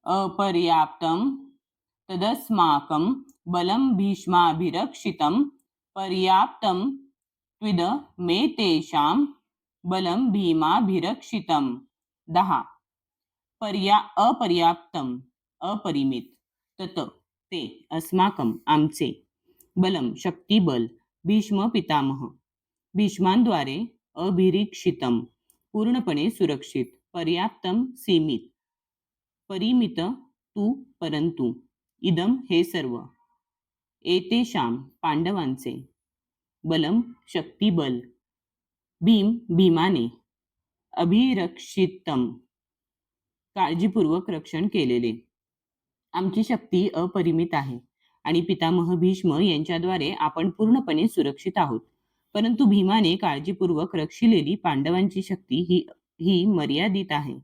अपर्याप्तं तदस्माकं बलं भीष्माभिरक्षितं पर्याप्तं त्विद मे तेषां बलं भीमाभिरक्षितं. 10. अपर्याप्तम अपरिमित, तत ते, अस्माकं आमचे, बलम शक्तिबल, भीष्म पितामह भीष्मांद्वारे, अभिरक्षितम पूर्णपणे सुरक्षित, पर्याप्तम सीमित, परिमित तू परंतु, इदम हे सर्व, एतेषां पांडवांचे, बलम शक्तिबल, भीमाने, अभिरक्षितम काळजीपूर्वक रक्षण केलेले. आमची शक्ती अपरिमित आहे आणि पितामह भीष्म यांच्याद्वारे आपण पूर्णपणे सुरक्षित आहोत. परंतु भीमाने काळजीपूर्वक रक्षिलेली पांडवांची शक्ती ही मर्यादित आहे.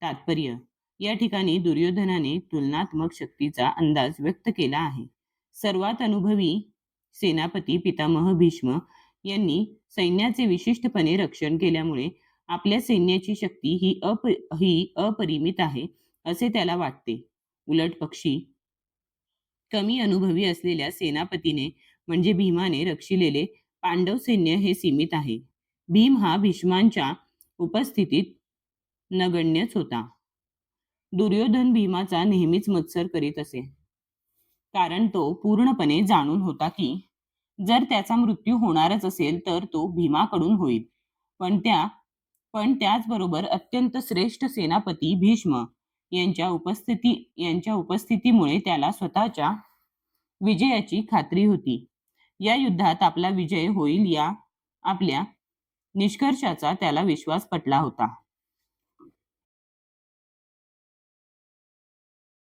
तात्पर्य: या ठिकाणी दुर्योधनाने तुलनात्मक शक्तीचा अंदाज व्यक्त केला आहे. सर्वात अनुभवी सेनापती पितामह भीष्म यांनी सैन्याचे विशिष्टपणे रक्षण केल्यामुळे आपल्या सैन्याची शक्ती ही अपरिमित आहे असे त्याला वाटते. उलट पक्षी कमी अनुभवी असलेल्या सेनापतीने म्हणजे भीमाने रक्षिलेले पांडव सैन्य हे सीमित आहे. भीम हा भीष्मांच्या उपस्थितीत नगण्यच होता. दुर्योधन भीमाचा नेहमीच मत्सर करीत असे, कारण तो पूर्णपणे जाणून होता की जर त्याचा मृत्यू होणारच असेल तर तो भीमाकडून होईल. पण त्याचबरोबर अत्यंत श्रेष्ठ सेनापती भीष्म यांच्या उपस्थितीमुळे त्याला स्वतःच्या विजयाची खात्री होती. या युद्धात आपला विजय होईल या आपल्या निष्कर्षाचा त्याला विश्वास पटला होता.